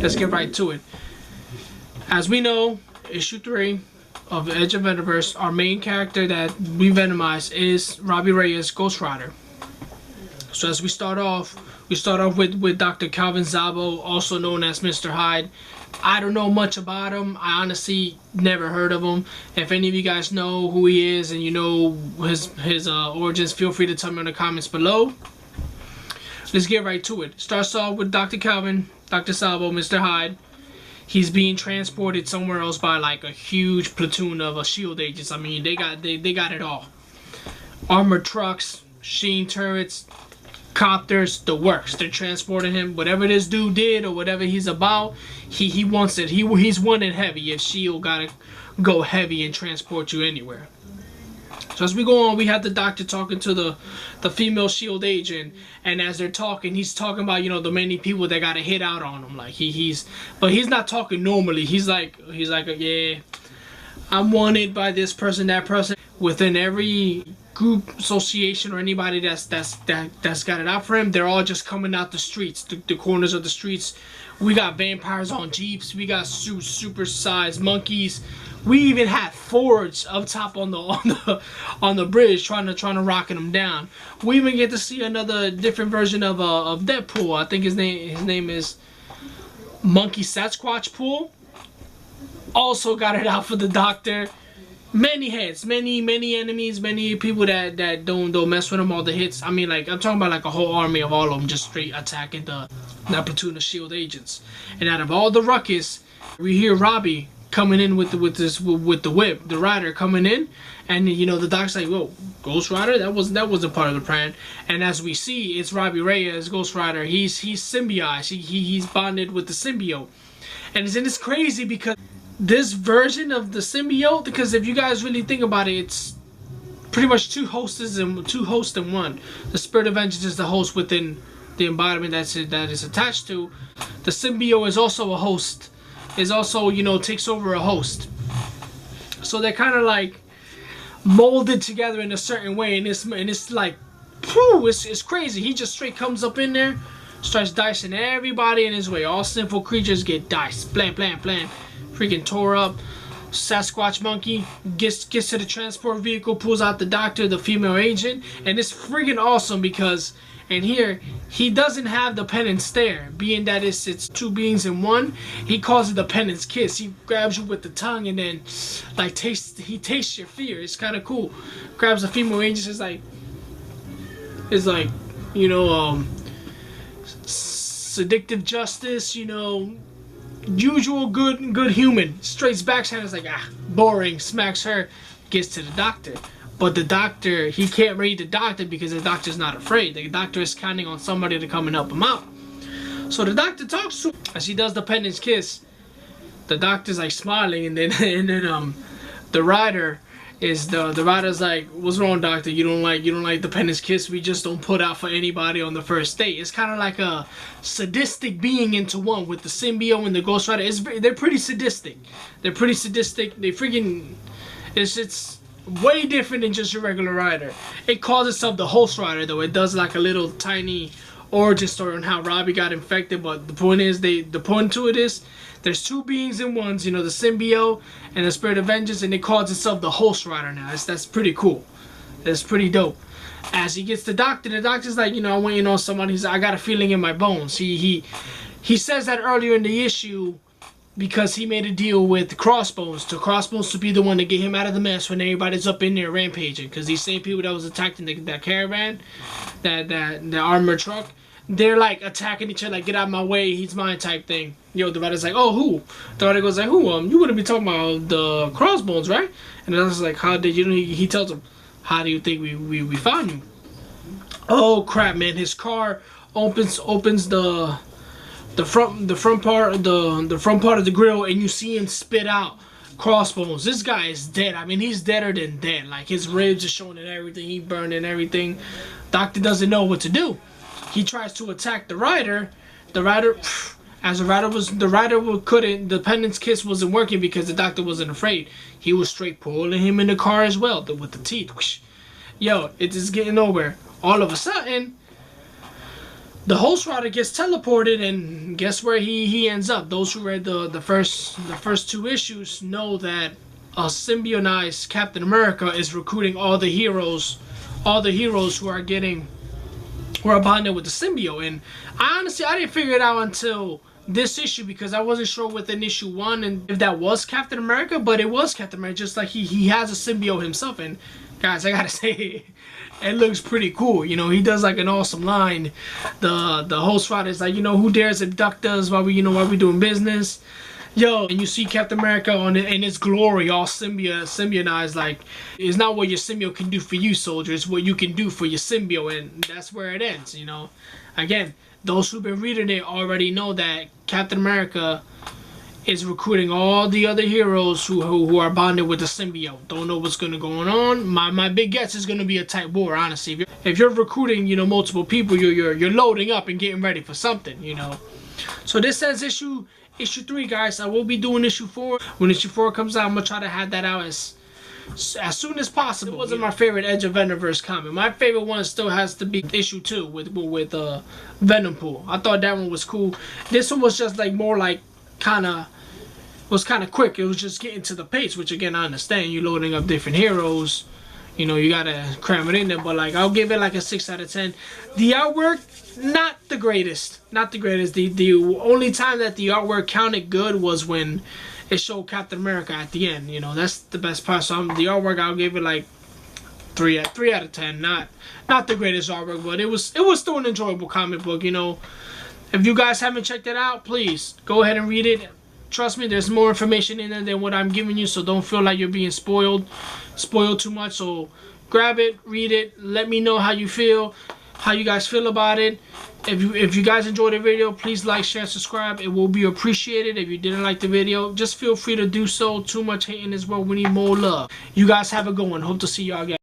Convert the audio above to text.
let's get right to it. As we know, issue 3 of Edge of Venomverse, our main character that we venomize is Robbie Reyes, Ghost Rider. So as we start off with Dr. Calvin Zabo, also known as Mr. Hyde. I don't know much about him. I honestly never heard of him. If any of you guys know who he is and you know his origins, feel free to tell me in the comments below. Let's get right to it. Starts off with Dr. Calvin, Dr. Zabo, Mr. Hyde. He's being transported somewhere else by like a huge platoon of SHIELD agents. I mean, they got it all. Armored trucks, machine turrets, copters, the works. They're transporting him. Whatever this dude did or whatever he's about, he wants it. He's wanted heavy. If SHIELD gotta go heavy and transport you anywhere. So as we go on, we have the doctor talking to the female SHIELD agent, and as they're talking, he's talking about, you know, the many people that got to hit out on him. Like but he's not talking normally. He's like, yeah, I'm wanted by this person, that person. Within every group, association, or anybody that's got it out for him, they're all just coming out the streets, the corners of the streets. We got vampires on jeeps. We got super-sized monkeys. We even had Forge up top on the bridge trying to rocket them down. We even get to see another different version of Deadpool. I think his name is Monkey Sasquatch Pool. Also got it out for the doctor. Many hits, many enemies, many people that don't mess with him. All the hits. I mean, like, I'm talking about like a whole army of all of them just straight attacking that platoon of SHIELD agents. And out of all the ruckus, we hear Robbie coming in with the whip, the rider coming in, and you know the doc's like, whoa, Ghost Rider? That wasn't part of the plan. And as we see, it's Robbie Reyes, Ghost Rider. He's symbiote. He's bonded with the symbiote, and it's crazy because this version of the symbiote, because if you guys really think about it, it's pretty much two hosts in one. The Spirit of Vengeance is the host within the embodiment that is attached to. The symbiote is also a host. Is also, you know, takes over a host. So they're kind of like molded together in a certain way, and it's like, whew, it's crazy. He just straight comes up in there, starts dicing everybody in his way. All sinful creatures get diced, blam blam blam, freaking tore up. Sasquatch monkey gets to the transport vehicle, pulls out the doctor, the female agent, and it's freaking awesome because in here he doesn't have the penance stare, being that it's two beings in one. He calls it the penance kiss. He grabs you with the tongue and then like he tastes your fear. It's kind of cool. Grabs the female agent, it's like you know, seductive justice, you know, usual good human. Straight backhand is like, boring. Smacks her, gets to the doctor. But the doctor, he can't read the doctor because the doctor's not afraid. The doctor is counting on somebody to come and help him out. So the doctor talks to him as he does the penance kiss. The doctor's like smiling, and then the rider's like, what's wrong, doctor? You don't like the penance kiss? We just don't put out for anybody on the first date. It's kind of like a sadistic being into one with the symbiote and the Ghost Rider. They're pretty sadistic. They're pretty sadistic. They freaking, it's way different than just your regular rider. It calls itself the host rider though. It does like a little tiny origin story on how Robbie got infected. But the point is, the point to it is, there's two beings in one, you know, the symbiote and the Spirit of Vengeance, and it calls itself the host rider now. That's pretty cool. That's pretty dope. As he gets the doctor's like, you know, I'm waiting on somebody. He's like, I got a feeling in my bones. He says that earlier in the issue because he made a deal with Crossbones to be the one to get him out of the mess when everybody's up in there rampaging. Because these same people that was attacking that caravan, the armored truck, they're like attacking each other, like, get out of my way, he's mine type thing. Yo, the rider's like, oh, who? The rider goes like, who? You wouldn't be talking about the Crossbones, right? And the other's like, how did you know? He tells him, how do you think we found you? Oh crap, man! His car opens the front part of the grill, and you see him spit out Crossbones. This guy is dead. I mean, he's deader than dead. Like, his ribs are showing and everything. He burned and everything. Doctor doesn't know what to do. He tries to attack the rider. The rider couldn't. The penance kiss wasn't working because the doctor wasn't afraid. He was straight pulling him in the car as well with the teeth. Yo, it's just getting nowhere. All of a sudden, the Host Rider gets teleported, and guess where he ends up. Those who read the first two issues know that a symbionized Captain America is recruiting all the heroes who are bonded with the symbiote. And I didn't figure it out until this issue, because I wasn't sure within issue 1 and if that was Captain America, but it was Captain America, just like he has a symbiote himself. And guys, I gotta say, it looks pretty cool. You know, he does like an awesome line. The Host Rider is like, you know, who dares abduct us while we doing business? Yo, and you see Captain America in its glory, all symbionized. Like, it's not what your symbiote can do for you, soldier. It's what you can do for your symbiote, and that's where it ends. You know, again, those who've been reading it already know that Captain America is recruiting all the other heroes who are bonded with the symbiote. Don't know what's gonna go on. My big guess is gonna be a tight war, honestly. If you're recruiting, you know, multiple people, you're loading up and getting ready for something, you know. So this ends issue 3, guys. I will be doing issue 4. When issue 4 comes out, I'm gonna try to have that out as soon as possible. It wasn't my favorite Edge of Venomverse comic. My favorite one still has to be issue 2 with Venom Pool. I thought that one was cool. This one was just like more like kind of quick. It was just getting to the pace, which again, I understand. You're loading up different heroes, you know, you gotta cram it in there. But like, I'll give it like a 6 out of 10. The artwork, not the greatest. The only time that the artwork counted good was when it showed Captain America at the end. You know, that's the best part. So the artwork, I'll give it like 3 out of 10. Not the greatest artwork, but it was still an enjoyable comic book. You know, if you guys haven't checked it out, please go ahead and read it. Trust me, there's more information in there than what I'm giving you, so don't feel like you're being spoiled too much. So grab it, read it, let me know how you guys feel about it. If you guys enjoyed the video, please like, share, subscribe. It will be appreciated. If you didn't like the video, just feel free to do so. Too much hating as well. We need more love. You guys have a good one. Hope to see y'all again.